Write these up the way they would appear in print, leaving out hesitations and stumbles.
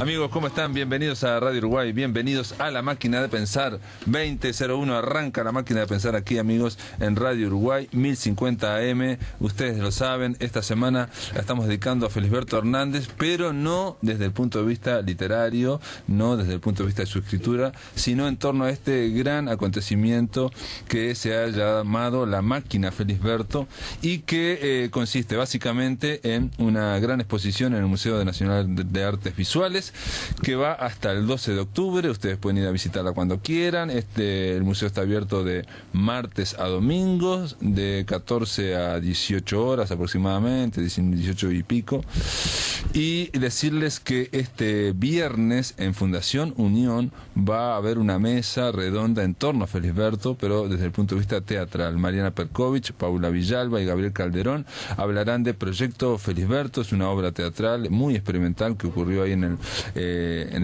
Amigos, ¿cómo están? Bienvenidos a Radio Uruguay, bienvenidos a La Máquina de Pensar. 2001 arranca La Máquina de Pensar aquí, amigos, en Radio Uruguay, 1050 AM. Ustedes lo saben, esta semana la estamos dedicando a Felisberto Hernández, pero no desde el punto de vista literario, no desde el punto de vista de su escritura, sino en torno a este gran acontecimiento que se ha llamado La Máquina Felisberto y que consiste básicamente en una gran exposición en el Museo Nacional de Artes Visuales, que va hasta el 12 de octubre. Ustedes pueden ir a visitarla cuando quieran. El museo está abierto de martes a domingos, de 14 a 18 horas aproximadamente, 18 y pico. Y decirles que este viernes en Fundación Unión va a haber una mesa redonda en torno a Felisberto, pero desde el punto de vista teatral. Mariana Perkovich, Paula Villalba y Gabriel Calderón hablarán de Proyecto Felisberto. Es una obra teatral muy experimental que ocurrió ahí en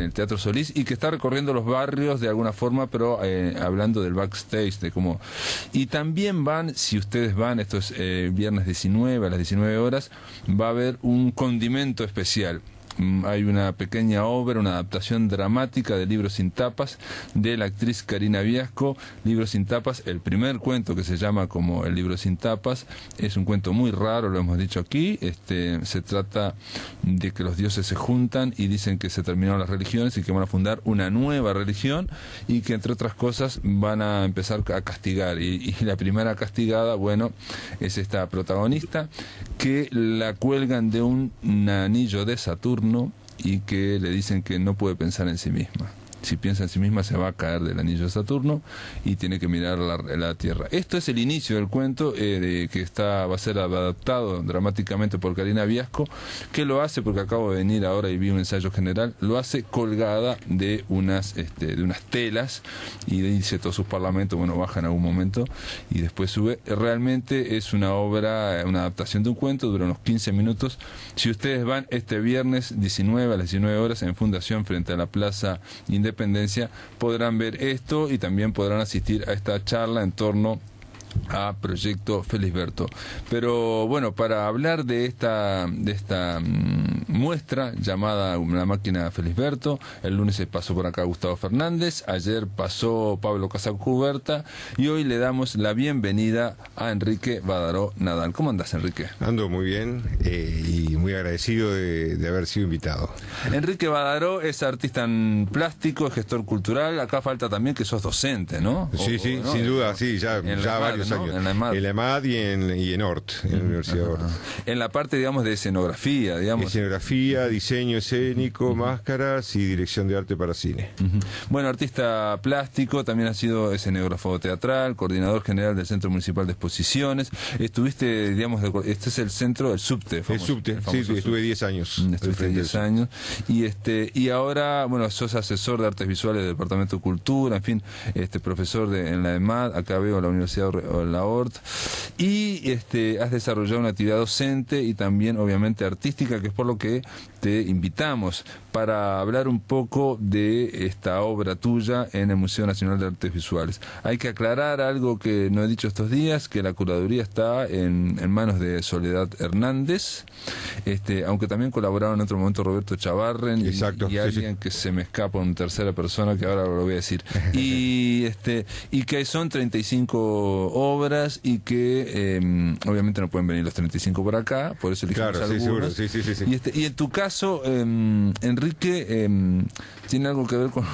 el Teatro Solís y que está recorriendo los barrios de alguna forma, pero hablando del backstage, de cómo. Y también van, si ustedes van, esto es viernes 19 a las 19 horas, va a haber un condimento especial. Hay una pequeña obra, una adaptación dramática de Libros sin tapas, de la actriz Karina Viasco. Libros sin tapas, el primer cuento que se llama como El libro sin tapas, es un cuento muy raro, lo hemos dicho aquí. Se trata de que los dioses se juntan y dicen que se terminaron las religiones y que van a fundar una nueva religión y que entre otras cosas van a empezar a castigar. Y la primera castigada, bueno, es esta protagonista, que la cuelgan de un anillo de Saturno y que le dicen que no puede pensar en sí misma. Si piensa en sí misma se va a caer del anillo de Saturno y tiene que mirar la Tierra. Esto es el inicio del cuento que va a ser adaptado dramáticamente por Karina Viasco, que lo hace, porque acabo de venir ahora y vi un ensayo general, lo hace colgada de unas telas, y dice todos sus parlamentos, bueno, baja en algún momento y después sube. Realmente es una obra, una adaptación de un cuento, dura unos 15 minutos. Si ustedes van este viernes 19 a las 19 horas en Fundación frente a la Plaza Independencia, podrán ver esto y también podrán asistir a esta charla en torno a Proyecto Felisberto. Pero bueno, para hablar de esta muestra llamada La Máquina Felisberto, el lunes se pasó por acá Gustavo Fernández, ayer pasó Pablo Casacuberta y hoy le damos la bienvenida a Enrique Badaró Nadal. ¿Cómo andás, Enrique? Ando muy bien y muy agradecido de haber sido invitado. Enrique Badaró es artista plástico, es gestor cultural. Acá falta también que sos docente, ¿no? Sí, ¿no? Sin duda, sí, ya varios años. En la EMAD y en ORT, en la Universidad de ORT. En la parte, digamos, de escenografía, digamos. Escenografía, diseño escénico, máscaras y dirección de arte para cine. Bueno, artista plástico, también ha sido escenógrafo teatral, coordinador general del Centro Municipal de Exposiciones. Estuviste, digamos, este es el centro, el subte. El subte, sí, estuve 10 años. Estuviste 10 años. Y ahora, bueno, sos asesor de artes visuales del Departamento de Cultura, en fin, profesor en la EMAD, acá veo la Universidad de la ORT, y has desarrollado una actividad docente y también obviamente artística, que es por lo que te invitamos para hablar un poco de esta obra tuya en el Museo Nacional de Artes Visuales. Hay que aclarar algo que no he dicho estos días, que la curaduría está en manos de Soledad Hernández, aunque también colaboraron en otro momento Roberto Chavarren. Exacto, y alguien que se me escapa, una tercera persona que ahora lo voy a decir, y que son 35 obras y que obviamente no pueden venir los 35 por acá, por eso elegimos algunos. Sí, Y en tu caso, Enrique, tiene algo que ver con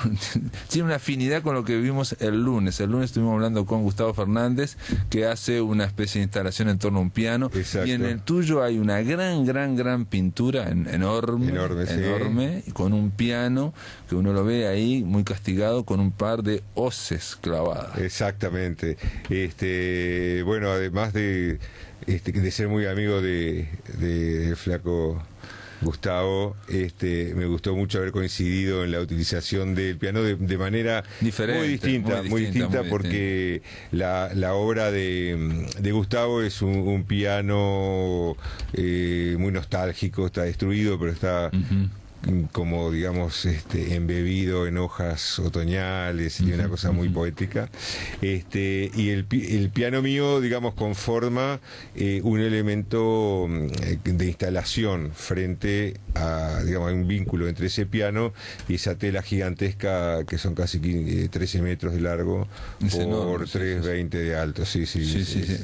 tiene una afinidad con lo que vimos el lunes. El lunes estuvimos hablando con Gustavo Fernández, que hace una especie de instalación en torno a un piano. Exacto. Y en el tuyo hay una gran pintura enorme, con un piano que uno lo ve ahí muy castigado, con un par de hoces clavadas. Exactamente. Bueno, además de ser muy amigo de flaco Gustavo, me gustó mucho haber coincidido en la utilización del piano de manera diferente, muy distinta, porque la obra de Gustavo es un piano muy nostálgico, está destruido, pero está como digamos embebido en hojas otoñales y una cosa muy poética, y el piano mío, digamos, conforma un elemento de instalación frente a, digamos, un vínculo entre ese piano y esa tela gigantesca que son casi 13 metros de largo por 3,20 de alto. Sí.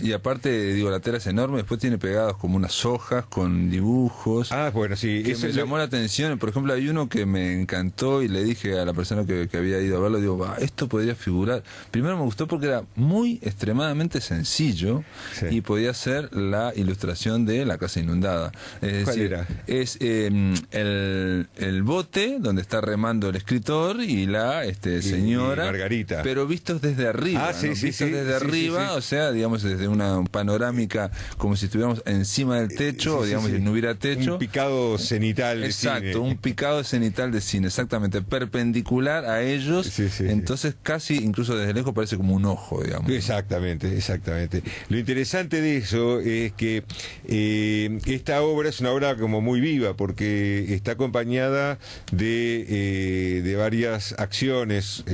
Y aparte, digo, la tela es enorme, después tiene pegados como unas hojas con dibujos. Bueno, sí. Que me llamó la atención. Por ejemplo, hay uno que me encantó y le dije a la persona que había ido a verlo, digo, esto podría figurar. Primero me gustó porque era muy extremadamente sencillo y podía ser la ilustración de La casa inundada. Es ¿Cuál decir, era? Es el bote donde está remando el escritor y la señora, y Margarita, pero vistos desde arriba, vistos desde arriba, o sea, digamos, desde una panorámica, como si estuviéramos encima del techo, o digamos, si no hubiera techo. Un picado cenital de cine. Exacto, un picado cenital de cine, exactamente, perpendicular a ellos, entonces casi, incluso desde lejos, parece como un ojo, digamos. Exactamente. Lo interesante de eso es que esta obra es una obra como muy viva, porque está acompañada de varias acciones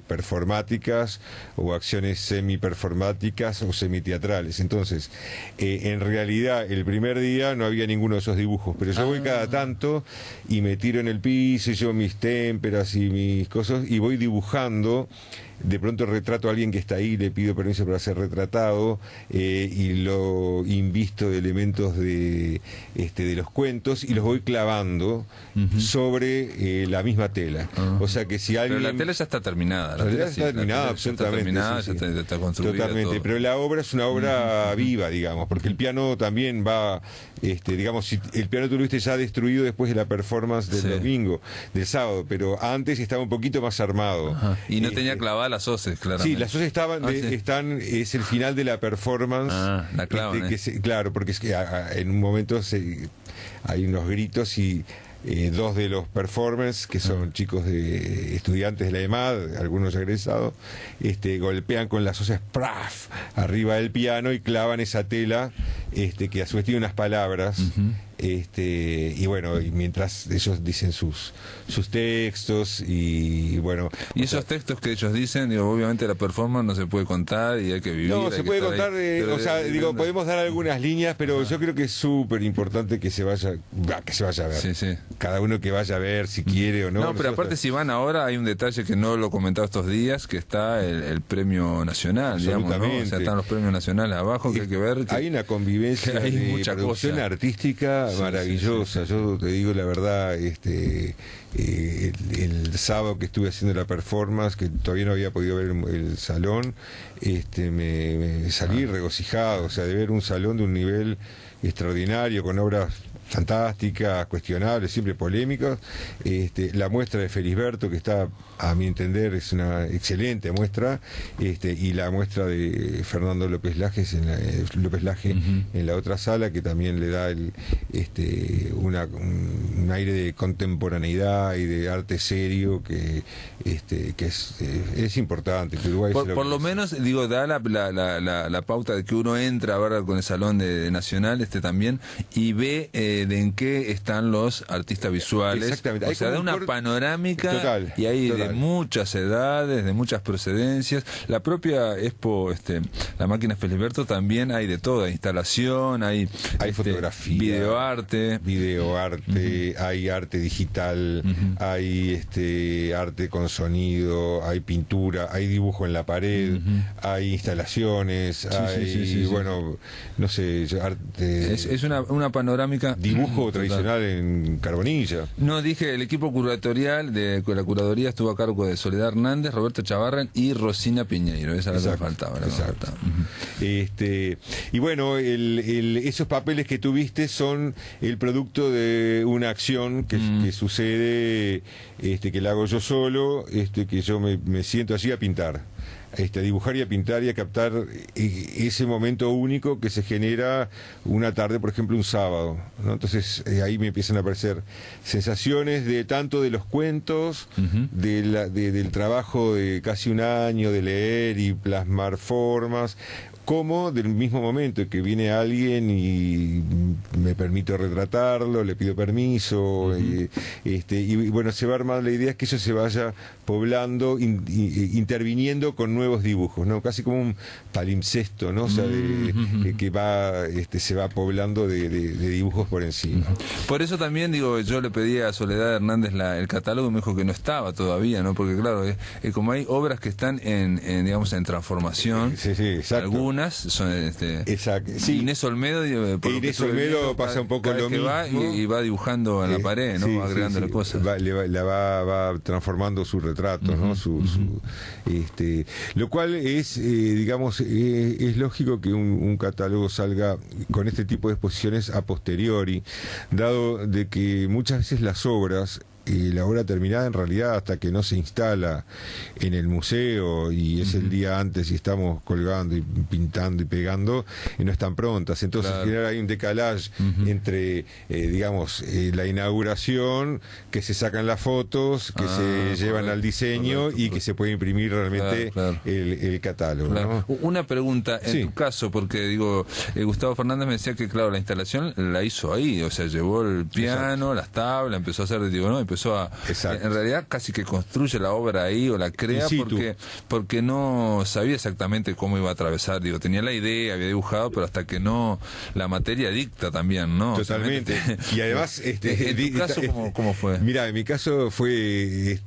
performáticas o acciones semi-performáticas o semiteatrales. Entonces, en realidad, el primer día no había ninguno de esos dibujos, pero yo voy cada tanto y me tiro en el piso y llevo mis témperas y mis cosas y voy dibujando. De pronto retrato a alguien que está ahí, le pido permiso para ser retratado y lo invisto de elementos de los cuentos y los voy clavando sobre la misma tela. O sea que si alguien... Pero la tela ya está terminada. La tela está terminada, absolutamente. Ya está construida. Totalmente, todo. pero la obra es una obra viva, digamos, porque el piano también va, digamos, si el piano tú lo viste ya destruido después de la performance del domingo, del sábado, pero antes estaba un poquito más armado. Y no tenía clavada las hoces, claramente. Sí, las hoces es el final de la performance. La clavan, claro, porque es que en un momento hay unos gritos y dos de los performers, que son chicos estudiantes de la EMAD, algunos egresados, golpean con las hoces ¡praf! Arriba del piano y clavan esa tela que a su vez tiene unas palabras. Y bueno, y mientras ellos dicen sus textos y bueno... Y esos textos que ellos dicen, digo, obviamente la performance no se puede contar y hay que vivir. No, se puede contar, podemos dar algunas líneas, pero yo creo que es súper importante que se vaya a ver. Sí. Cada uno que vaya a ver si quiere o no. No, pero aparte si van ahora, hay un detalle que no lo he comentado estos días, que está el premio nacional, digamos, ¿no? O sea, están los premios nacionales abajo, que hay que ver. Hay una convivencia hay de mucha producción cosa artística maravillosa. Yo te digo la verdad, el sábado que estuve haciendo la performance, que todavía no había podido ver el salón, me salí regocijado, o sea, de ver un salón de un nivel extraordinario, con obras fantásticas, cuestionables, siempre polémicas. La muestra de Felisberto, que está, a mi entender, es una excelente muestra, y la muestra de Fernando López Laje en la otra sala, que también le da un aire de contemporaneidad y de arte serio que es importante. Que Uruguay por lo menos, digo, da la pauta de que uno entra ahora con el Salón de Nacional también y ve de en qué están los artistas visuales. Exactamente. O sea, da una panorámica total, y hay total. de muchas edades, de muchas procedencias. La propia Expo, la máquina Felisberto, también hay de todo, hay instalación, hay fotografía, videoarte, hay arte digital, hay arte con sonido, hay pintura, hay dibujo en la pared, hay instalaciones, bueno, no sé, arte. Es una panorámica. Dibujo tradicional en carbonilla. No, dije, el equipo curatorial de la curaduría estuvo a cargo de Soledad Hernández, Roberto Chavarren y Rosina Piñeiro. Esa era la que faltaba. Y bueno, esos papeles que tuviste son el producto de una acción que sucede, que la hago yo solo, que yo me siento allí a pintar. A dibujar y a pintar y a captar ese momento único que se genera una tarde, por ejemplo, un sábado, ¿no? Entonces ahí me empiezan a aparecer sensaciones de tanto de los cuentos, del trabajo de casi un año de leer y plasmar formas, como del mismo momento que viene alguien y me permito retratarlo, le pido permiso, y bueno, se va armando la idea es que eso se vaya poblando, interviniendo con nuevos dibujos, ¿no? Casi como un palimpsesto, ¿no? O sea, que va, se va poblando de dibujos por encima. Por eso también, digo, yo le pedí a Soledad Hernández el catálogo y me dijo que no estaba todavía, ¿no? Porque claro, como hay obras que están digamos, en transformación, sí, exacto. Algunas son exacto, sí. Inés Olmedo, Inés Olmedo pasa un poco lo mismo, va y va dibujando en la pared, ¿no? Sí, agregándole cosas. Va transformando su retrato, ¿no? Lo cual es, digamos, es lógico que un catálogo salga con este tipo de exposiciones a posteriori, dado de que muchas veces las obras, la obra terminada en realidad hasta que no se instala en el museo y es el día antes y estamos colgando y pintando y pegando y no están prontas, entonces claro. En general hay un decalage entre digamos la inauguración, que se sacan las fotos, que se llevan al diseño y que se puede imprimir realmente claro. el catálogo, claro. ¿no? Una pregunta en tu caso, porque digo, Gustavo Fernández me decía que claro, la instalación la hizo ahí, o sea, llevó el piano, las tablas, empezó a hacer, digo, no, empezó a, en realidad casi que construye la obra ahí o la crea porque no sabía exactamente cómo iba a atravesar, digo, tenía la idea, había dibujado, pero hasta que no, la materia dicta también, ¿no? Totalmente. Y además, en tu caso, ¿cómo fue? Mira, en mi caso fue,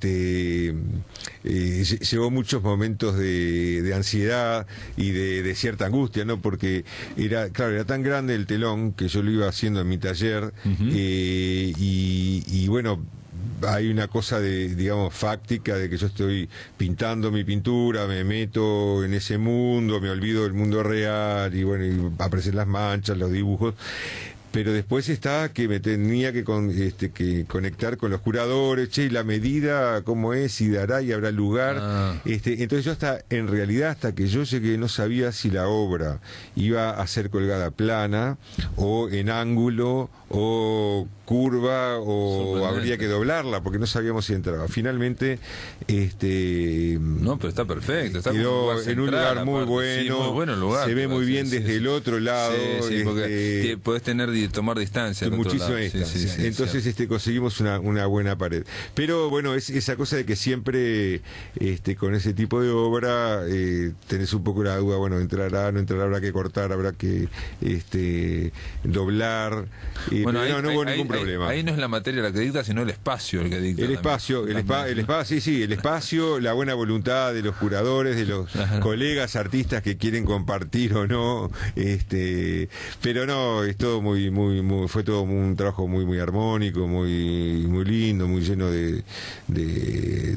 llevó muchos momentos de ansiedad y de cierta angustia, ¿no? Porque era tan grande el telón que yo lo iba haciendo en mi taller, y bueno, hay una cosa digamos, fáctica de que yo estoy pintando mi pintura, me meto en ese mundo, me olvido del mundo real y bueno, y aparecen las manchas, los dibujos. Pero después está que me tenía que conectar con los curadores, y la medida cómo es, si dará y habrá lugar. Entonces yo en realidad hasta que yo llegué no sabía si la obra iba a ser colgada plana o en ángulo o curva o habría que doblarla porque no sabíamos si entraba. Finalmente no, pero está perfecto, está quedó en un lugar muy bueno, muy bueno el lugar, se ve muy bien desde el otro lado, porque podés tomar distancia muchísima distancia. Entonces conseguimos una buena pared, pero bueno, es esa cosa de que siempre con ese tipo de obra tenés un poco la duda, bueno, entrará, no entrará, habrá que cortar, habrá que doblar, bueno, pero no hubo ningún problema. Ahí no es la materia la que dicta, sino el espacio el que dicta. El espacio, el espacio, la buena voluntad de los curadores, de los colegas artistas que quieren compartir o no, pero no, es todo fue todo un trabajo muy armónico, muy lindo, muy lleno de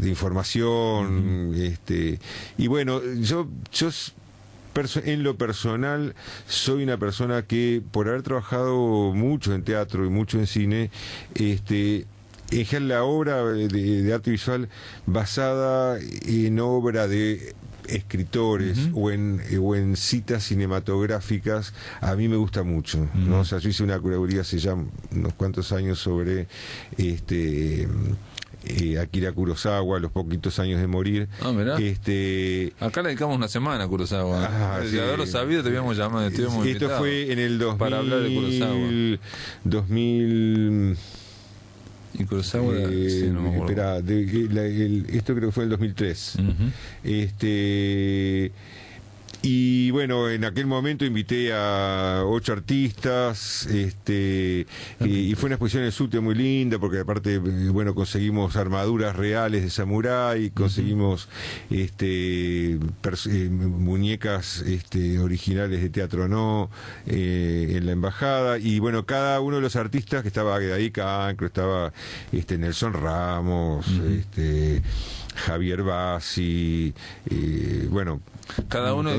información, y bueno, yo en lo personal soy una persona que por haber trabajado mucho en teatro y mucho en cine, en general la obra de arte visual basada en obra de escritores o en citas cinematográficas a mí me gusta mucho, ¿no? O sea, yo hice una curaduría hace ya unos cuantos años sobre Akira Kurosawa, los poquitos años de morir. Mirá. Acá le dedicamos una semana a Kurosawa. De haberlo sabido te habíamos llamado, esto fue en el 2000, para hablar de Kurosawa. 2000 y Kurosawa no me acuerdo. Esto creo que fue en el 2003. Y bueno, en aquel momento invité a 8 artistas, y fue una exposición en el subte muy linda, porque aparte, bueno, conseguimos armaduras reales de samurái, conseguimos muñecas originales de Teatro No en la embajada, y bueno, cada uno de los artistas que estaba ahí, Cancro, estaba Nelson Ramos, Javier Bassi, bueno, cada uno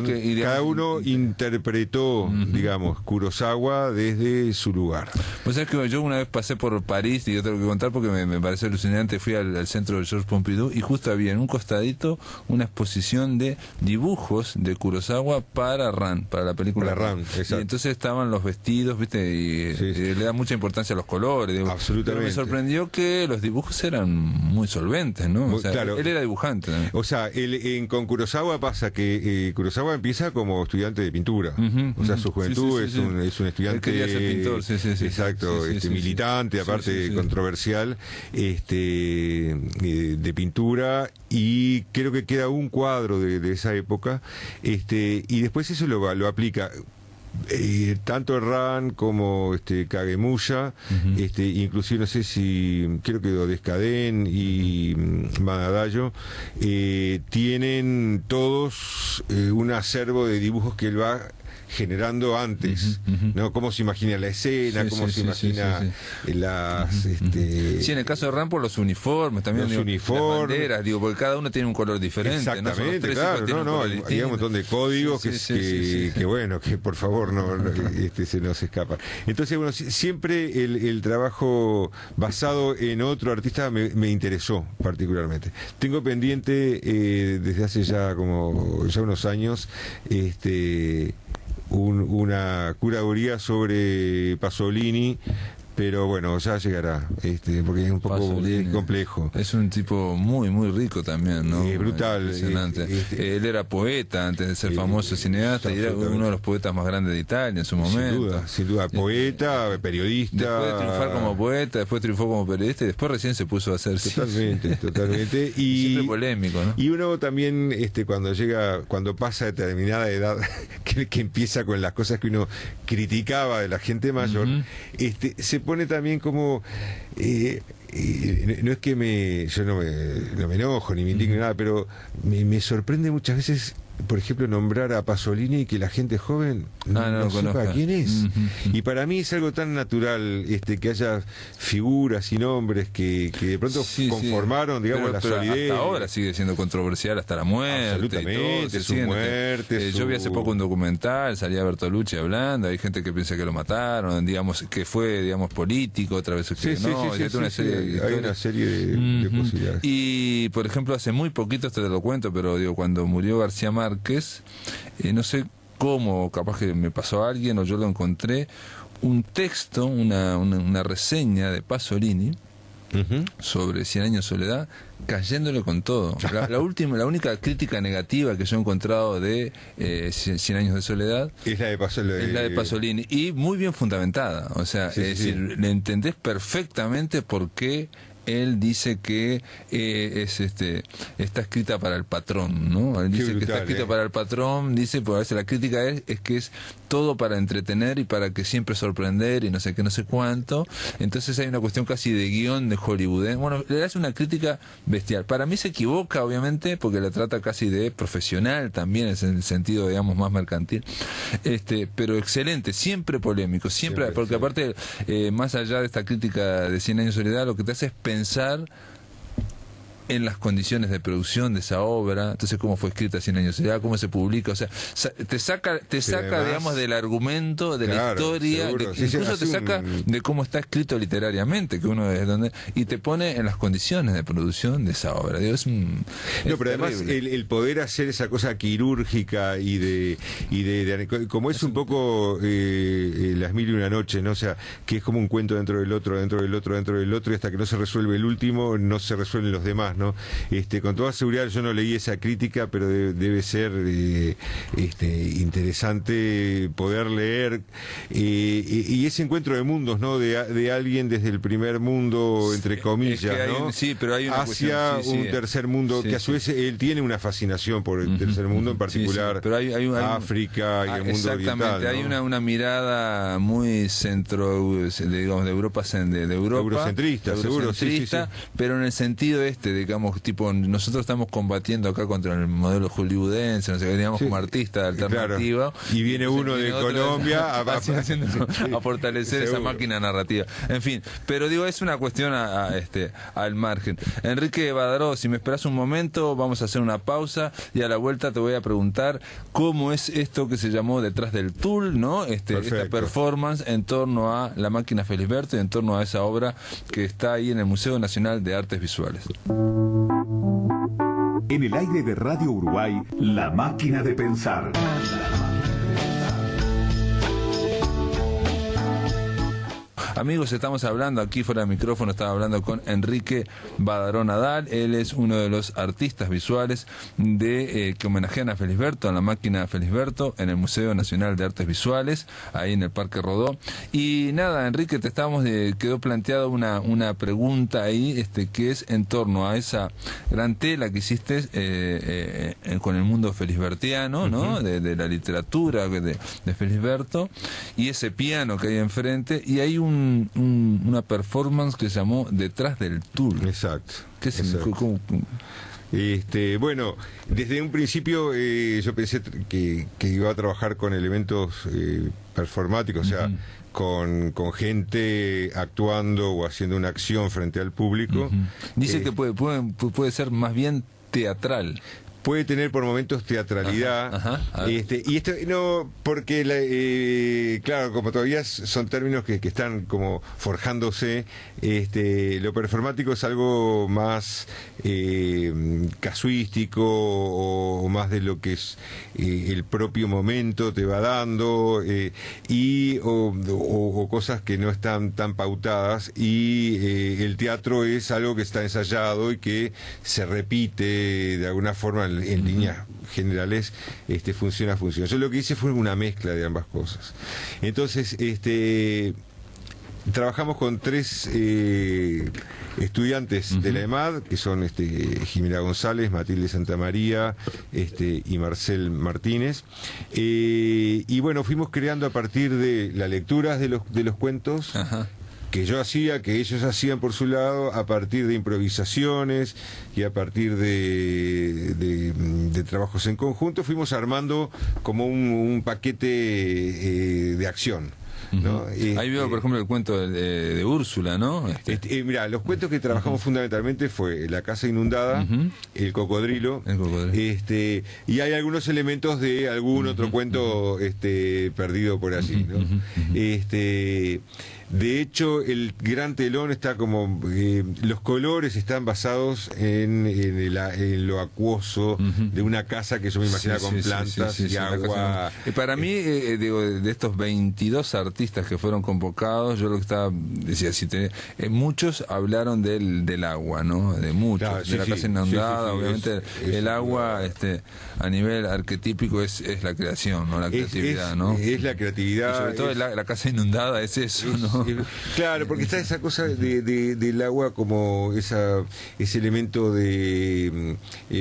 interpretó, digamos, Kurosawa desde su lugar. Pues es que yo una vez pasé por París, y yo tengo que contar porque me pareció alucinante, fui al centro de Georges Pompidou y justo había en un costadito una exposición de dibujos de Kurosawa para Ran, para la película Ran, exacto. Y entonces estaban los vestidos, ¿viste? Y le da mucha importancia a los colores. Digo. Absolutamente. Pero me sorprendió que los dibujos eran muy solventes, ¿no? O sea, claro, él era dibujante también. O sea, con Kurosawa pasa que Kurosawa empieza como estudiante de pintura. O sea, su juventud es un estudiante... Él quería ser pintor, exacto, militante, aparte controversial, de pintura, y creo que queda un cuadro de esa época, y después eso lo aplica. Tanto Ran como Kagemusha, inclusive no sé si creo que Odescaden y Madadayo tienen todos un acervo de dibujos que él va generando antes, ¿no? Cómo se imagina la escena, cómo se imagina las... Sí, en el caso de Ran por los uniformes también, las banderas, porque cada uno tiene un color diferente. Exactamente, ¿no? claro, hay un montón de códigos que bueno, que por favor no se nos escapa. Entonces, bueno, siempre el trabajo basado en otro artista me interesó particularmente. Tengo pendiente desde hace ya unos años una curaduría sobre Pasolini, pero bueno, ya llegará, porque es un poco complejo. Es un tipo muy, muy rico también, ¿no? Brutal. Impresionante. Él era poeta antes de ser famoso cineasta, y era uno de los poetas más grandes de Italia en su momento. Sin duda. Poeta, periodista. Después de triunfar como poeta, después triunfó como periodista, y después recién se puso a hacer Totalmente. Y siempre polémico, ¿no? Y uno también, cuando pasa determinada edad, que empieza con las cosas que uno criticaba de la gente mayor, se pone también como no es que yo no me enojo ni me indigno nada, pero me sorprende muchas veces, por ejemplo, nombrar a Pasolini y que la gente joven no sepa quién es. Y para mí es algo tan natural que haya figuras y nombres que de pronto conformaron, digamos, la solidez. Hasta ahora sigue siendo controversial, hasta la muerte. Absolutamente, su muerte. Yo vi hace poco un documental, salía Bertolucci hablando, hay gente que piensa que lo mataron, digamos, que fue, digamos, político, otra vez que no. Hay una serie de posibilidades. Y, por ejemplo, hace muy poquito, esto te lo cuento, pero digo, cuando murió García Márquez, no sé cómo, capaz que me pasó a alguien o yo lo encontré, un texto, una reseña de Pasolini sobre 100 años de soledad, cayéndole con todo. La única crítica negativa que yo he encontrado de 100 años de soledad es la de Pasolini, y muy bien fundamentada. O sea, decir, le entendés perfectamente por qué él dice que está escrita para el patrón, ¿no? Él dice que está escrita para el patrón, dice, pues a veces la crítica es que es todo para entretener y para que siempre sorprender y no sé qué, no sé cuánto. Entonces hay una cuestión casi de guión de Hollywood. Bueno, le hace una crítica bestial. Para mí se equivoca, obviamente, porque la trata casi de profesional también, es en el sentido, digamos, más mercantil. Pero excelente, siempre polémico, siempre porque aparte, más allá de esta crítica de 100 años de soledad, lo que te hace es pensar en las condiciones de producción de esa obra, entonces cómo fue escrita 100 años de soledad, cómo se publica, o sea, te saca además, digamos, del argumento, de la historia, incluso te saca de cómo está escrito literariamente, que uno es donde, y te pone en las condiciones de producción de esa obra. Digo, pero además el poder hacer esa cosa quirúrgica y de como es un poco Las Mil y una Noches, ¿no? O sea, que es como un cuento dentro del otro, y hasta que no se resuelve el último, no se resuelven los demás, ¿no? Con toda seguridad yo no leí esa crítica, pero debe ser interesante poder leer y ese encuentro de mundos, ¿no? De alguien desde el primer mundo, entre comillas, ¿no? Pero hay una hacia un tercer mundo, que a su vez él tiene una fascinación por el tercer mundo, en particular pero hay África y el mundo oriental, ¿no? Hay una mirada muy digamos, de Europa, eurocentrista, seguro, pero en el sentido digamos, tipo, nosotros estamos combatiendo acá contra el modelo hollywoodense, no sé, digamos, como artista alternativa. Claro. Y viene uno de Colombia a fortalecer esa máquina narrativa. En fin, pero digo, es una cuestión al margen. Enrique Badaró, si me esperas un momento, vamos a hacer una pausa y a la vuelta te voy a preguntar cómo es esto que se llamó Detrás del Tul, ¿no? Esta performance en torno a La Máquina Felisberto y en torno a esa obra que está ahí en el Museo Nacional de Artes Visuales. En el aire de Radio Uruguay, La Máquina de Pensar. Amigos, estamos hablando aquí fuera del micrófono, estaba hablando con Enrique Badaró Nadal. Él es uno de los artistas visuales que homenajean a Felisberto, a la máquina de Felisberto, en el Museo Nacional de Artes Visuales, ahí en el Parque Rodó. Y nada, Enrique, quedó planteada una pregunta ahí, que es en torno a esa gran tela que hiciste con el mundo felisbertiano, ¿no? De la literatura de Felisberto, y ese piano que hay enfrente, y hay una performance que se llamó Detrás del Tul. Exacto. ¿Qué es exacto. ¿Cómo? Bueno, desde un principio yo pensé que iba a trabajar con elementos performáticos, o sea, con gente actuando o haciendo una acción frente al público. Dice que puede ser más bien teatral. Puede tener por momentos teatralidad. Y esto no, porque claro, como todavía son términos que están como forjándose, lo performático es algo más casuístico o más de lo que es el propio momento te va dando, o cosas que no están tan pautadas, y el teatro es algo que está ensayado y que se repite de alguna forma en líneas generales, funciona. Yo lo que hice fue una mezcla de ambas cosas. Entonces, trabajamos con 3 estudiantes de la EMAD, que son Jimena González, Matilde Santamaría y Marcel Martínez. Y bueno, fuimos creando a partir de las lecturas de los cuentos. Que yo hacía, que ellos hacían por su lado, a partir de improvisaciones y a partir de trabajos en conjunto, fuimos armando como un paquete de acción, ¿no? Ahí veo, por ejemplo, el cuento de Úrsula, ¿no? Mira, los cuentos que trabajamos fundamentalmente fue La casa inundada, El cocodrilo, y hay algunos elementos de algún otro cuento perdido por allí, ¿no? De hecho, el gran telón está como... los colores están basados en lo acuoso de una casa que yo me imaginaba con plantas y agua. Para mí, de estos 22 artistas que fueron convocados, yo lo que decía, muchos hablaron del agua, ¿no? De muchos, claro, de la casa inundada, obviamente el agua a nivel arquetípico es la creación, ¿no? La creatividad, ¿no? Es la creatividad. Y sobre todo la casa inundada es eso, ¿no? Claro, porque está esa cosa del agua como ese elemento de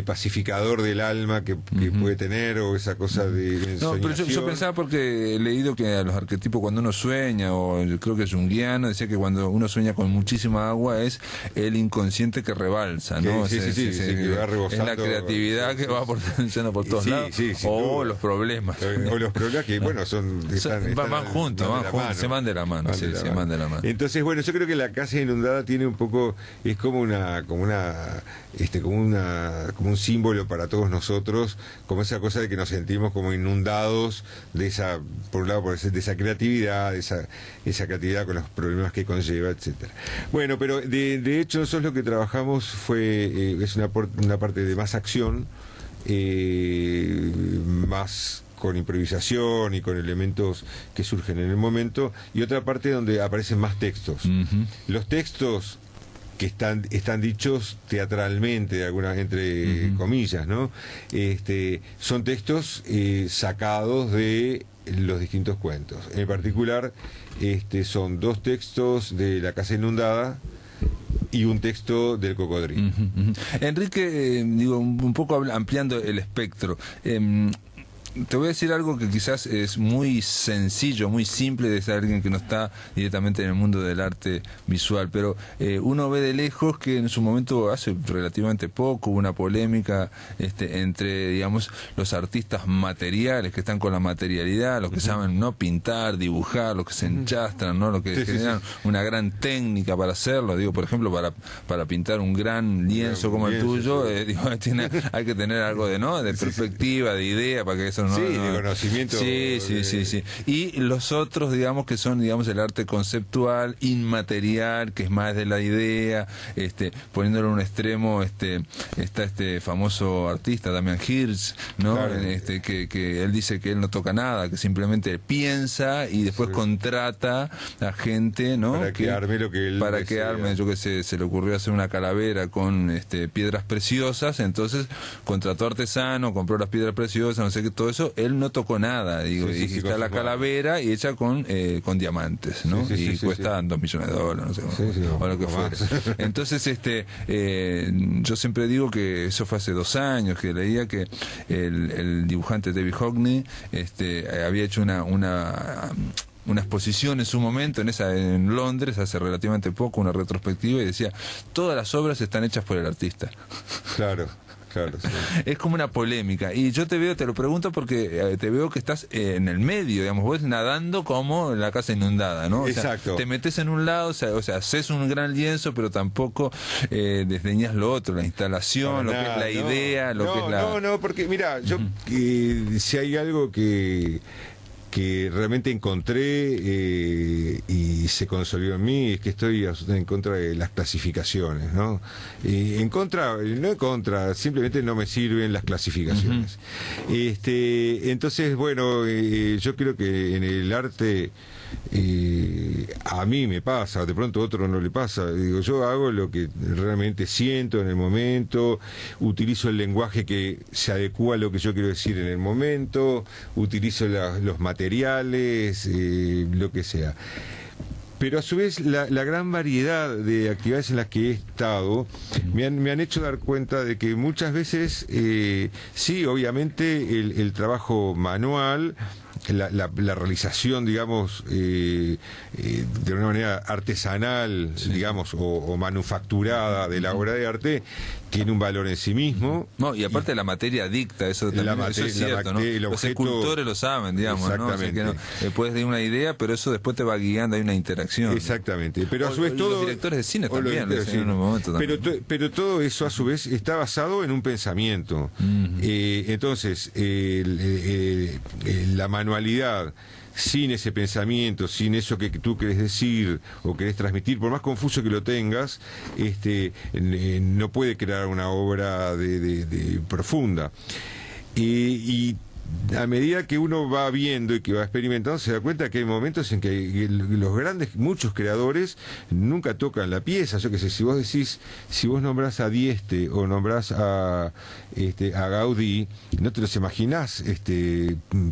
pacificador del alma que puede tener, o esa cosa de ensoñación. No, pero yo pensaba, porque he leído que a los arquetipos, cuando uno sueña, o yo creo que es junguiano, decía que cuando uno sueña con muchísima agua es el inconsciente que rebalsa, ¿no? Que va rebosando. Es la creatividad que va por todos lados, o los problemas. O los problemas que, bueno, van juntos, se van de la mano. Entonces, bueno, yo creo que La casa inundada tiene un poco, es como un símbolo para todos nosotros, como esa cosa de que nos sentimos como inundados de esa, por un lado, de esa creatividad, esa creatividad con los problemas que conlleva, etcétera. Bueno, pero de hecho nosotros lo que trabajamos es una parte de más acción, más con improvisación y con elementos que surgen en el momento, y otra parte donde aparecen más textos. Los textos que están dichos teatralmente, entre comillas, ¿no? Son textos sacados de los distintos cuentos. En particular, son 2 textos de La casa inundada y un texto del cocodrilo. Enrique, un poco ampliando el espectro, te voy a decir algo que quizás es muy sencillo, muy simple de ser alguien que no está directamente en el mundo del arte visual, pero uno ve de lejos que en su momento, hace relativamente poco, hubo una polémica entre, digamos, los artistas materiales que están con la materialidad, los que saben no pintar, dibujar, los que se enchastran, ¿no? Los que generan una gran técnica para hacerlo. Digo, por ejemplo, para pintar un gran lienzo como el tuyo, hay que tener algo de perspectiva, de idea, para que eso ¿no? Sí, ¿no? de conocimiento. Sí. Y los otros, digamos, que son, digamos, el arte conceptual, inmaterial, que es más de la idea, poniéndolo en un extremo, está este famoso artista, Damian Hirst, ¿no? Claro. Que él dice que él no toca nada, que simplemente piensa y después contrata a gente, ¿no? Para que arme lo que él Para desea. que arme, yo que sé, se le ocurrió hacer una calavera con piedras preciosas, entonces contrató artesano, compró las piedras preciosas, no sé qué, todo eso, él no tocó nada, digo, Sí, y sí, está con la su calavera y hecha con diamantes, ¿no? Sí, y cuesta $2 millones, no sé, o lo que fuera. Entonces, yo siempre digo que eso fue hace 2 años, que leía que el dibujante David Hockney había hecho una exposición en su momento en Londres hace relativamente poco, una retrospectiva, y decía, todas las obras están hechas por el artista. Claro, sí. Es como una polémica, y yo te lo pregunto porque te veo que estás en el medio, digamos, vos nadando como en la casa inundada, ¿no? O sea, Exacto. te metes en un lado, o sea, haces un gran lienzo, pero tampoco desdeñas lo otro, la instalación, lo que es la idea, lo que es la... No, porque mira, yo si hay algo que realmente encontré y se consolidó en mí, es que estoy en contra de las clasificaciones, ¿no? Simplemente no me sirven las clasificaciones. Entonces, bueno, yo creo que en el arte a mí me pasa, de pronto a otro no le pasa. Digo, yo hago lo que realmente siento en el momento, utilizo el lenguaje que se adecua a lo que yo quiero decir en el momento, utilizo los materiales, lo que sea. Pero a su vez la gran variedad de actividades en las que he estado me han hecho dar cuenta de que muchas veces, sí, obviamente el trabajo manual, la realización, digamos, de una manera artesanal, digamos, o manufacturada de la obra de arte, tiene un valor en sí mismo. No, y aparte la materia dicta, eso también eso es cierto, ¿no? Los escultores lo saben, digamos, ¿no? O sea que puedes tener una idea, pero eso después te va guiando, hay una interacción. Exactamente, pero a su vez los directores de cine también, en un momento también. Pero todo eso a su vez está basado en un pensamiento. Entonces, la manualidad sin ese pensamiento, sin eso que tú querés decir o querés transmitir, por más confuso que lo tengas, no puede crear una obra de profunda. Y a medida que uno va viendo y que va experimentando, se da cuenta que hay momentos en que muchos creadores nunca tocan la pieza. Yo qué sé, si vos nombrás a Dieste o nombrás a Gaudí, no te los imaginás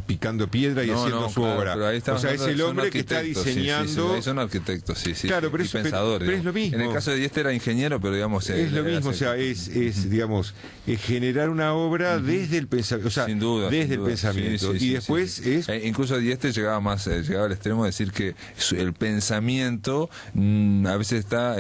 picando piedra y haciendo su obra. O sea, es el hombre que está diseñando. Sí, son arquitectos, sí. Claro, pero pensadores. Pero es lo mismo. En el caso de Dieste era ingeniero, pero digamos... Es lo mismo, o sea, digamos, generar una obra desde el pensamiento. O sea, sin duda, desde el pensamiento. Y después es... incluso Dieste llegaba al extremo de decir que el pensamiento a veces está,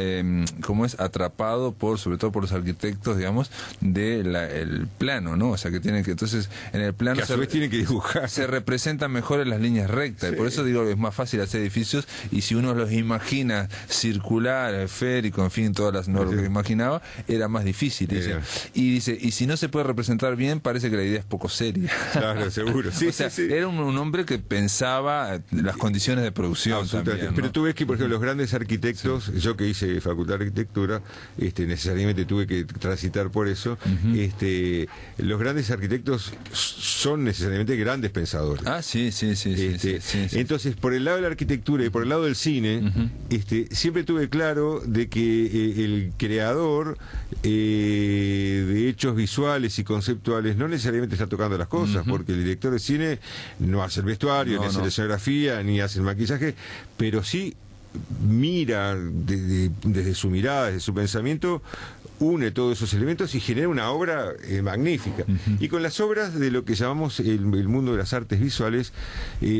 atrapado sobre todo por los arquitectos, digamos, el plano, ¿no? O sea, que tienen que, entonces, en el plano... Que a su vez tienen que dibujar. Se representan mejor en las líneas rectas. Y por eso digo que es más fácil hacer edificios, y si uno los imagina circular, esférico, en fin, todas lo que imaginaba, era más difícil. Y si no se puede representar bien, parece que la idea es poco seria. Claro, seguro. Sí, o sea, era un hombre que pensaba las condiciones de producción también, ¿no? Pero tú ves que, por ejemplo, los grandes arquitectos, yo que hice Facultad de Arquitectura, necesariamente tuve que transitar por eso, los grandes arquitectos son necesariamente grandes pensadores. Sí. Entonces, por el lado de la arquitectura y por el lado del cine, siempre tuve claro de que el creador de hechos visuales y conceptuales no necesariamente está tocando las cosas, porque el director de cine no hace el vestuario, ni hace la escenografía, ni hace el maquillaje, pero sí mira desde su mirada, desde su pensamiento, une todos esos elementos y genera una obra magnífica. Y con las obras de lo que llamamos el mundo de las artes visuales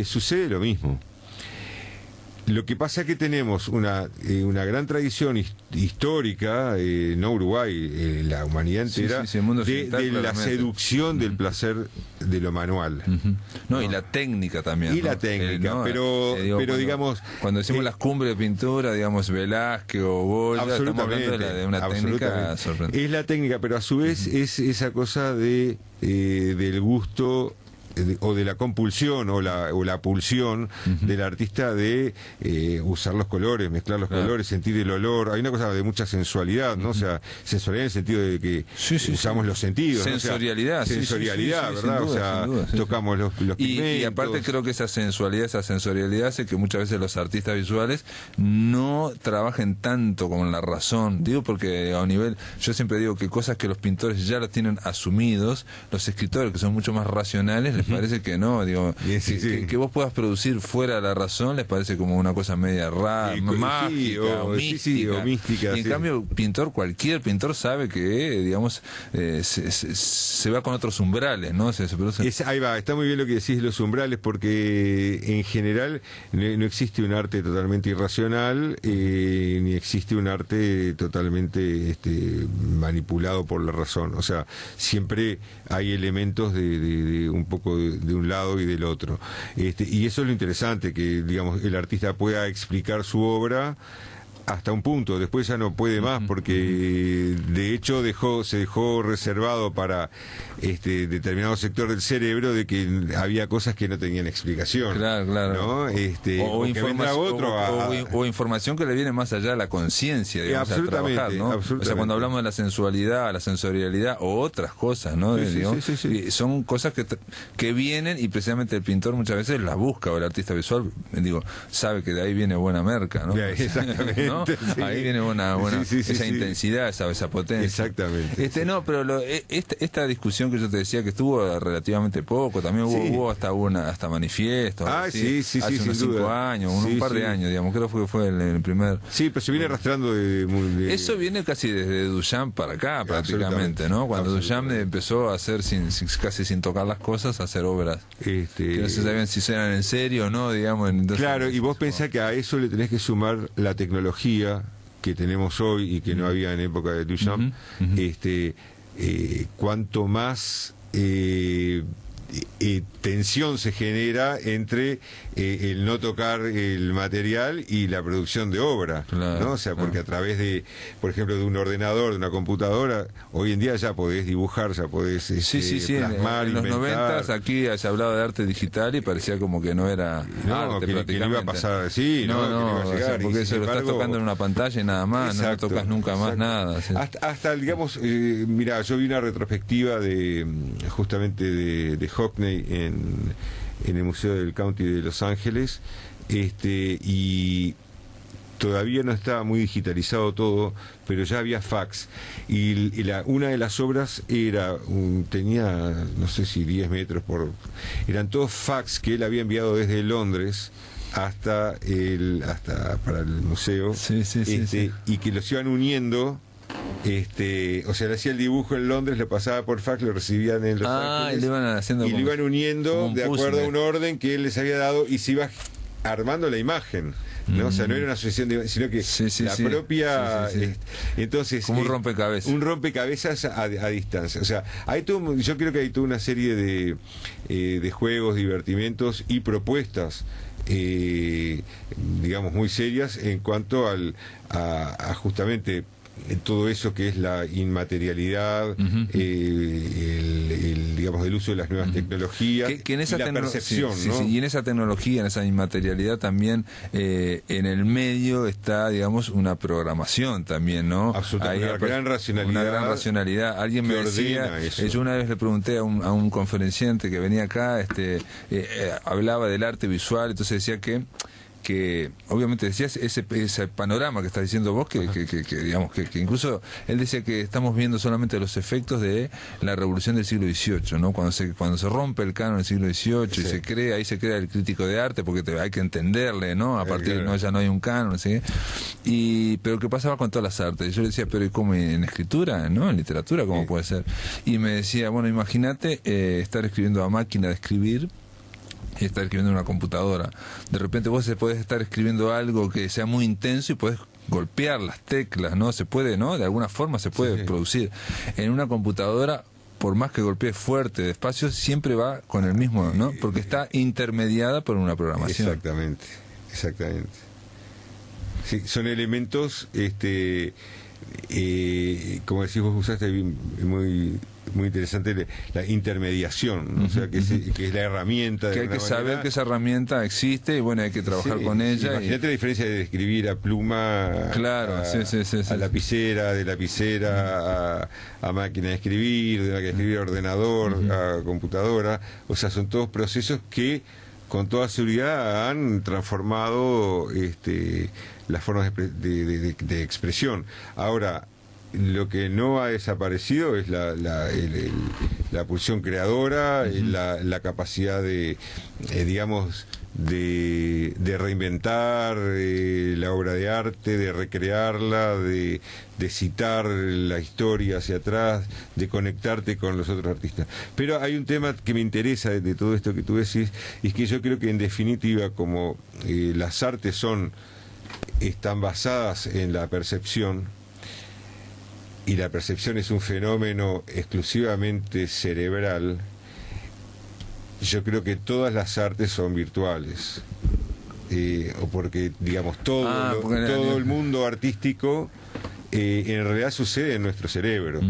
sucede lo mismo. Lo que pasa es que tenemos una gran tradición histórica, no Uruguay, la humanidad entera, de la seducción del placer de lo manual. No, y la técnica también. Y la técnica, pero digamos... Cuando decimos las cumbres de pintura, digamos Velázquez o Goya, estamos hablando de una técnica sorprendente. Es la técnica, pero a su vez es esa cosa del gusto o de la compulsión o la pulsión del artista de usar los colores, mezclar los colores, sentir el olor. Hay una cosa de mucha sensualidad, ¿no? O sea, sensualidad en el sentido de que usamos los sentidos. Sensorialidad. ¿no? O sea, sensorialidad, ¿verdad? Sin duda, o sea, tocamos los pigmentos. Y aparte creo que esa sensualidad, esa sensorialidad hace que muchas veces los artistas visuales no trabajen tanto con la razón. Digo porque a un nivel, yo siempre digo que cosas que los pintores ya las tienen asumidos, los escritores que son mucho más racionales, les parece que no, digo, que vos puedas producir fuera de la razón, les parece como una cosa media rara, mágica, o mística. Y en cambio, cualquier pintor sabe que, digamos, se va con otros umbrales, ¿no? Se produce... Ahí va, está muy bien lo que decís, los umbrales, porque en general no existe un arte totalmente irracional, ni existe un arte totalmente manipulado por la razón. O sea, siempre hay elementos de un poco de un lado y del otro. Y eso es lo interesante, que digamos el artista pueda explicar su obra hasta un punto, después ya no puede más, porque de hecho se dejó reservado para determinado sector del cerebro de que había cosas que no tenían explicación. Claro. ¿no? O información que le viene más allá de la conciencia, digamos, al trabajar, ¿no? Absolutamente. O sea, cuando hablamos de la sensualidad, la sensorialidad o otras cosas, ¿no? Sí. Son cosas que vienen y precisamente el pintor muchas veces las busca, o el artista visual, sabe que de ahí viene buena merca, ¿no? Exactamente. ¿no? Sí. Ahí viene esa intensidad, esa potencia. Exactamente. Pero esta discusión que yo te decía que estuvo relativamente poco, también hubo hasta manifiestos. Hace unos 5 años, un par de años, digamos, creo que fue el primer. Sí, pero se viene arrastrando Eso viene casi desde Duchamp para acá, prácticamente, ¿no? Cuando Duchamp empezó a hacer casi sin tocar las cosas, a hacer obras que no se sabían si eran en serio o no, digamos. Entonces, claro, y vos pensás que a eso le tenés que sumar la tecnología que tenemos hoy y que no había en época de Duchamp. Cuanto más tensión se genera entre el no tocar el material y la producción de obra, ¿no? O sea, porque a través de, por ejemplo, de un ordenador, de una computadora, hoy en día ya podés dibujar, ya podés plasmar, en los 90 aquí se hablaba de arte digital y parecía como que no era arte, que no iba a pasar así, no, que no iba a llegar, porque eso lo estás tocando en una pantalla y nada más, no tocas nunca más nada. ¿Sí? Hasta digamos, mira, yo vi una retrospectiva justamente de Hockney en el Museo del County de Los Ángeles, y todavía no estaba muy digitalizado todo, pero ya había fax, y una de las obras tenía, no sé si 10 metros eran todos fax que él había enviado desde Londres hasta para el museo, y que los iban uniendo. O sea, le hacía el dibujo en Londres, lo pasaba por fax, lo recibían en Los Ángeles, y lo iban uniendo de acuerdo a un orden que él les había dado, y se iba armando la imagen, ¿no? O sea, no era una asociación sino que la propia entonces como un rompecabezas a distancia. O sea, yo creo que hay toda una serie de juegos, divertimentos y propuestas digamos muy serias en cuanto a justamente todo eso que es la inmaterialidad, digamos, el uso de las nuevas tecnologías, que en esa y la percepción, ¿no? Y en esa tecnología, en esa inmaterialidad también, en el medio está, digamos, una programación también, ¿no? Absolutamente, una gran racionalidad. Alguien me decía, yo una vez le pregunté a un conferenciante que venía acá, hablaba del arte visual, entonces decía que obviamente decías ese panorama que estás diciendo vos, que digamos que incluso él decía que estamos viendo solamente los efectos de la revolución del siglo XVIII, ¿no? Cuando se rompe el canon del siglo XVIII y ahí se crea el crítico de arte, porque hay que entenderle, ¿no? A partir ya no hay un canon, ¿sí? Pero ¿qué pasaba con todas las artes? Yo le decía, pero ¿y cómo en escritura, no? En literatura, ¿cómo puede ser? Y me decía, bueno, imagínate estar escribiendo a máquina de escribir y estar escribiendo en una computadora. De repente vos podés estar escribiendo algo que sea muy intenso y podés golpear las teclas, ¿no? Se puede, ¿no? De alguna forma se puede producir. En una computadora, por más que golpee fuerte, despacio, siempre va con el mismo, ¿no? Porque está intermediada por una programación. Exactamente. Sí, son elementos, como decís vos, usaste muy muy interesante la intermediación, o sea, que es la herramienta de que hay que saber que esa herramienta existe y bueno, hay que trabajar con ella. Imagínate la diferencia de escribir a pluma, claro, a lapicera, de lapicera a máquina de escribir, de máquina de escribir a ordenador, a computadora. O sea, son todos procesos que con toda seguridad han transformado las formas de expresión. Ahora, lo que no ha desaparecido es la pulsión creadora, la capacidad de reinventar la obra de arte, de recrearla, de citar la historia hacia atrás, de conectarte con los otros artistas. Pero hay un tema que me interesa de todo esto que tú decís, y es que yo creo que en definitiva, como las artes están basadas en la percepción, y la percepción es un fenómeno exclusivamente cerebral, yo creo que todas las artes son virtuales. O porque, digamos, todo el mundo artístico en realidad sucede en nuestro cerebro,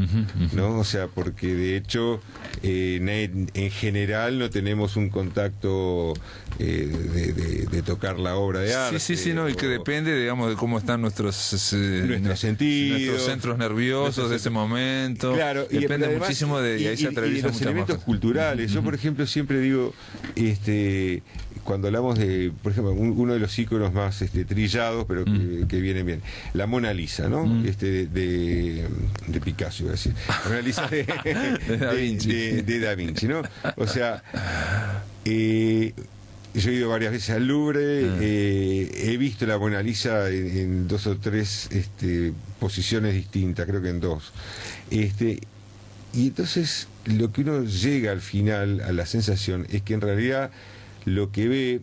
¿no? O sea, porque de hecho en general no tenemos un contacto de tocar la obra de arte. Sí, no, y que depende, digamos, de cómo están nuestros sentidos, nuestros centros nerviosos de ese momento. Claro, depende además, muchísimo de y ahí se atraviesa los elementos culturales. Yo, por ejemplo, siempre digo, cuando hablamos de, por ejemplo, uno de los íconos más trillados, pero que vienen bien, la Mona Lisa, ¿no? De Picasso, iba a decir. La Mona Lisa de Da Vinci, ¿no? O sea, yo he ido varias veces al Louvre, he visto la Mona Lisa en 2 o 3 posiciones distintas, creo que en 2. Y entonces lo que uno llega al final a la sensación es que en realidad lo que ve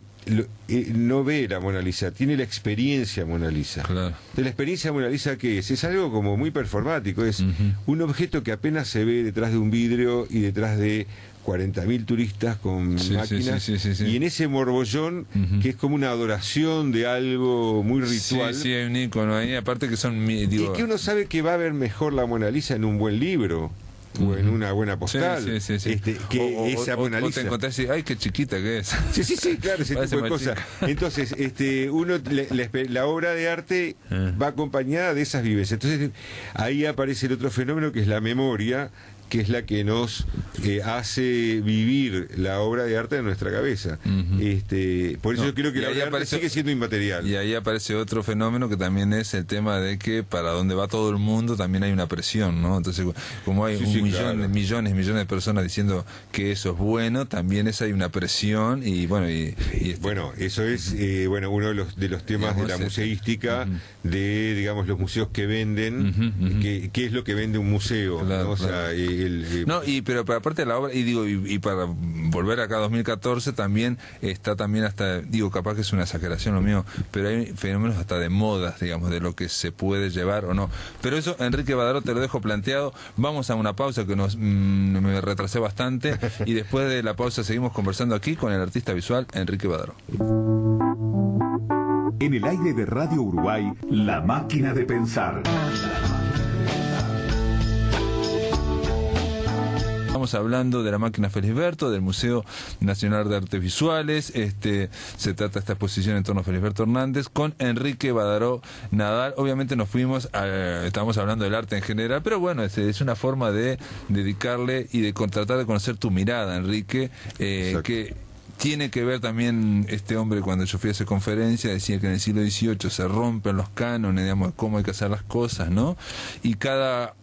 no ve la Mona Lisa, tiene la experiencia Mona Lisa. Claro. De la experiencia Mona Lisa, ¿qué es? Es algo como muy performático, es un objeto que apenas se ve detrás de un vidrio y detrás de 40.000 turistas con máquinas, y en ese morbollón que es como una adoración de algo muy ritual. Sí, hay un ícono ahí, aparte que son... Y que uno sabe que va a ver mejor la Mona Lisa en un buen libro o en una buena postal, que esa Mona Lisa. O te encontrás y ay, qué chiquita que es. Sí, claro, ese tipo de cosas. Entonces, uno la obra de arte va acompañada de esas vivencias. Entonces, ahí aparece el otro fenómeno que es la memoria, que es la que nos hace vivir la obra de arte en nuestra cabeza. Por eso yo creo que la obra de arte sigue siendo inmaterial. Y ahí aparece otro fenómeno que también es el tema de que para donde va todo el mundo también hay una presión, ¿no? Entonces, como hay millones de personas diciendo que eso es bueno, también hay una presión y bueno... Bueno, eso es uno de los temas de la museística, de, digamos, los museos que venden, qué es lo que vende un museo, claro, ¿no? O sea, pero aparte de la obra, y para volver acá a 2014 también está hasta, capaz que es una exageración lo mío, pero hay fenómenos hasta de modas, digamos, de lo que se puede llevar o no. Pero eso, Enrique Badaró, te lo dejo planteado. Vamos a una pausa que me retrasé bastante y después de la pausa seguimos conversando aquí con el artista visual Enrique Badaró. En el aire de Radio Uruguay, La Máquina de Pensar. Estamos hablando de la máquina Felisberto, del Museo Nacional de Artes Visuales. Se trata esta exposición en torno a Felisberto Hernández con Enrique Badaró Nadal. Obviamente nos fuimos, estamos hablando del arte en general, pero bueno, es una forma de dedicarle y de tratar de conocer tu mirada, Enrique, que tiene que ver también este hombre. Cuando yo fui a esa conferencia decía que en el siglo XVIII se rompen los cánones, digamos, de cómo hay que hacer las cosas, ¿no? Y cada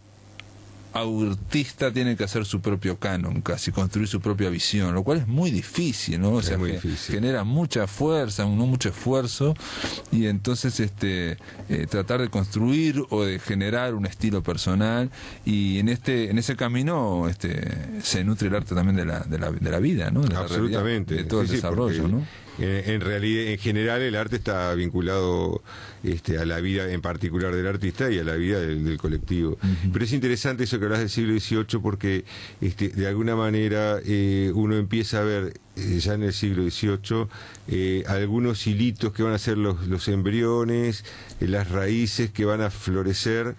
artista tiene que hacer su propio canon, casi construir su propia visión, lo cual es muy difícil, ¿no? O sea, genera mucha fuerza, mucho esfuerzo, y entonces tratar de construir o de generar un estilo personal, y en ese camino se nutre el arte también de la vida, ¿no? De absolutamente, de todo el desarrollo, ¿no? En realidad, en general, el arte está vinculado a la vida en particular del artista y a la vida del colectivo. Pero es interesante eso que hablas del siglo XVIII, porque de alguna manera uno empieza a ver ya en el siglo XVIII, algunos hilitos que van a ser los embriones, las raíces que van a florecer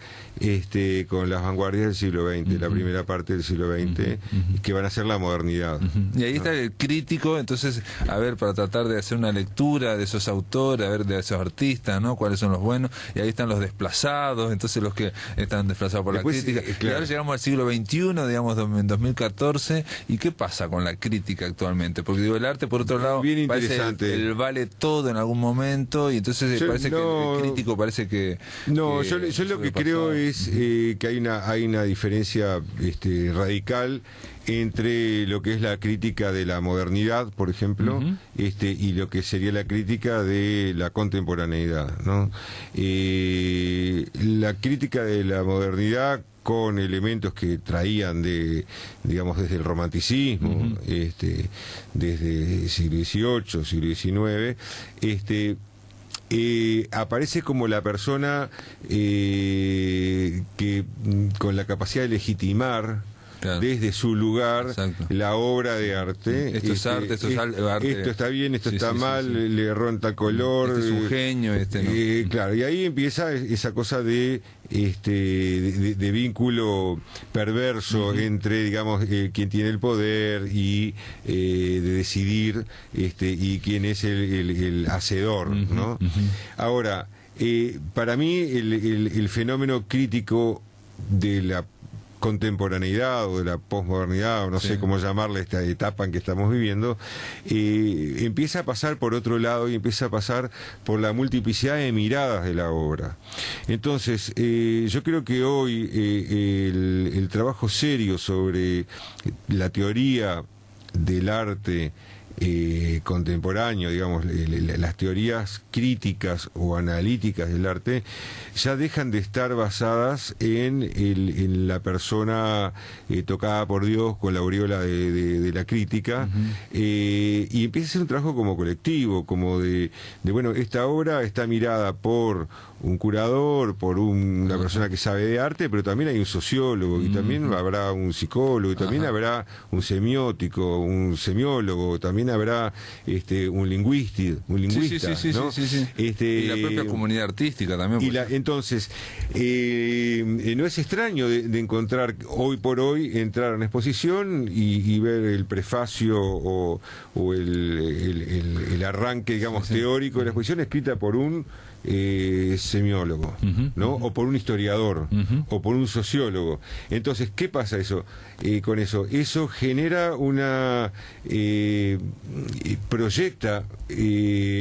con las vanguardias del siglo XX, la primera parte del siglo XX, que van a ser la modernidad. Y ahí está el crítico, entonces, a ver, para tratar de hacer una lectura de esos autores, a ver, de esos artistas, ¿no? Cuáles son los buenos, y ahí están los desplazados, entonces los que están desplazados por Después, la crítica. claro. Y ahora llegamos al siglo XXI, digamos, en 2014, ¿y qué pasa con la crítica actualmente? Porque digo, el arte, por otro lado, Bien parece interesante. el vale todo en algún momento, y entonces parece que el crítico parece que... No, que yo lo que creo es que hay una diferencia radical entre lo que es la crítica de la modernidad, por ejemplo, y lo que sería la crítica de la contemporaneidad, ¿no? La crítica de la modernidad con elementos que traían desde el romanticismo, desde el siglo XVIII, siglo XIX, aparece como la persona que con la capacidad de legitimar, claro, desde su lugar, exacto, la obra de arte. Esto es arte, esto es arte. Esto está bien, esto sí, está sí, mal, sí, sí, le erró en tal color. Este es un genio, ¿no? Claro, y ahí empieza esa cosa de vínculo perverso entre, digamos, quien tiene el poder y de decidir y quién es el hacedor, ¿no? Ahora, para mí el fenómeno crítico de la contemporaneidad o de la posmodernidad, o no sé cómo llamarle esta etapa en que estamos viviendo, empieza a pasar por otro lado y empieza a pasar por la multiplicidad de miradas de la obra. Entonces, yo creo que hoy el trabajo serio sobre la teoría del arte contemporáneo, digamos, las teorías críticas o analíticas del arte ya dejan de estar basadas en la persona tocada por Dios con la aureola de la crítica, y empieza a ser un trabajo como colectivo, como bueno, esta obra está mirada por un curador, por una persona que sabe de arte, pero también hay un sociólogo, y también habrá un psicólogo, y también habrá un semiótico, un semiólogo, también habrá un lingüista, ¿no? Y la propia comunidad artística también. Entonces, no es extraño de encontrar hoy por hoy, entrar a una exposición y ver el prefacio o el arranque, digamos, teórico de la exposición escrita por un semiólogo, ¿no? O por un historiador, o por un sociólogo. Entonces, ¿qué pasa con eso? Eso genera proyecta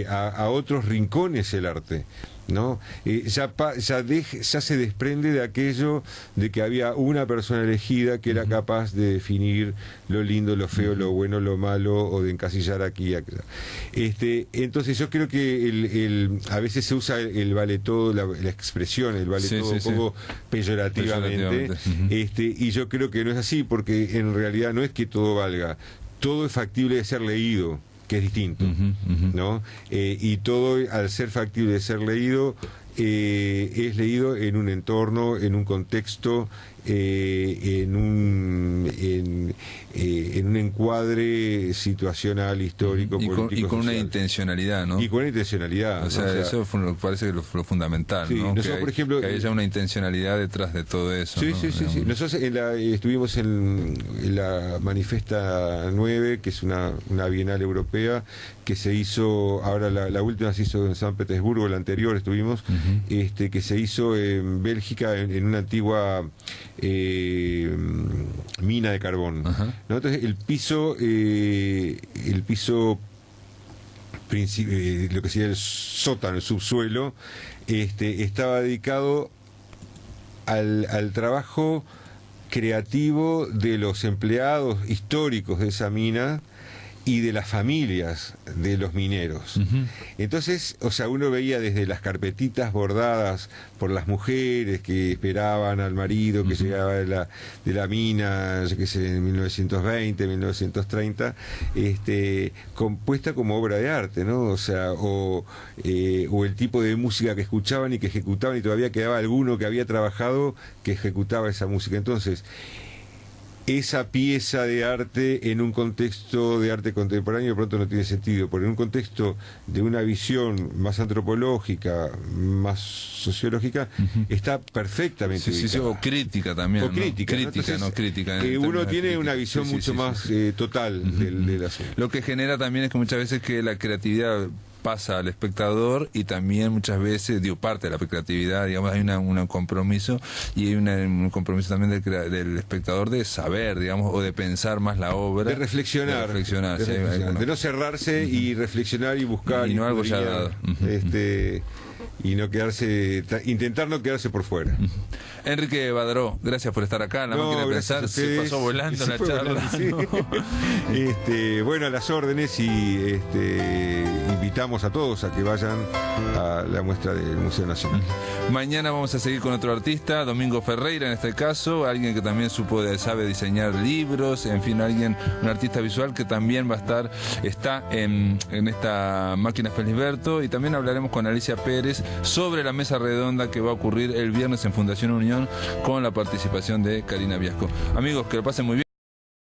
a otros rincones el arte, ¿no? Ya se desprende de aquello de que había una persona elegida que era capaz de definir lo lindo, lo feo, lo bueno, lo malo, o de encasillar aquí y allá. Entonces yo creo que a veces se usa el vale todo, la expresión, el vale todo, un poco peyorativamente. Y yo creo que no es así, porque en realidad no es que todo valga, todo es factible de ser leído, que es distinto, ¿no? Y todo, al ser factible de ser leído, es leído en un entorno, en un contexto, en un encuadre situacional, histórico, político, y con social. Una intencionalidad, ¿no? Y con una intencionalidad. O sea, eso parece que lo fundamental, sí, ¿no? Nosotros, por ejemplo, que haya una intencionalidad detrás de todo eso. Sí, ¿no? sí. Nosotros estuvimos en la Manifesta 9, que es una bienal europea, que se hizo, ahora la última se hizo en San Petersburgo, la anterior estuvimos, que se hizo en Bélgica, en una antigua mina de carbón, ¿no? Entonces el piso lo que sería el sótano, el subsuelo, estaba dedicado al trabajo creativo de los empleados históricos de esa mina y de las familias de los mineros. Entonces, o sea, uno veía desde las carpetitas bordadas por las mujeres que esperaban al marido que llegaba de la mina, yo qué sé, en 1920, 1930, compuesta como obra de arte, ¿no? O sea, o el tipo de música que escuchaban y que ejecutaban, y todavía quedaba alguno que había trabajado que ejecutaba esa música. Entonces, esa pieza de arte en un contexto de arte contemporáneo de pronto no tiene sentido, porque en un contexto de una visión más antropológica, más sociológica, está perfectamente ubicada. O crítica también. O crítica, ¿no? Crítica, Entonces, no crítica. uno tiene una visión mucho más total del asunto. Lo que genera también es que muchas veces que la creatividad pasa al espectador y también muchas veces, parte de la creatividad, digamos, hay un compromiso y hay un compromiso también del espectador de saber, digamos, o de pensar más la obra. De reflexionar. De no cerrarse y reflexionar y buscar. Y no algo ya dado. Y no quedarse, intentar no quedarse por fuera. Enrique Badaró, gracias por estar acá en la máquina de pensar. Se pasó volando la charla. Bueno, a las órdenes y invitamos a todos a que vayan a la muestra del Museo Nacional. Mañana vamos a seguir con otro artista, Domingo Ferreira en este caso, alguien que también sabe diseñar libros, en fin, un artista visual que también está en esta máquina Felisberto, y también hablaremos con Alicia Pérez sobre la mesa redonda que va a ocurrir el viernes en Fundación Unión con la participación de Karina Viasco. Amigos, que lo pasen muy bien.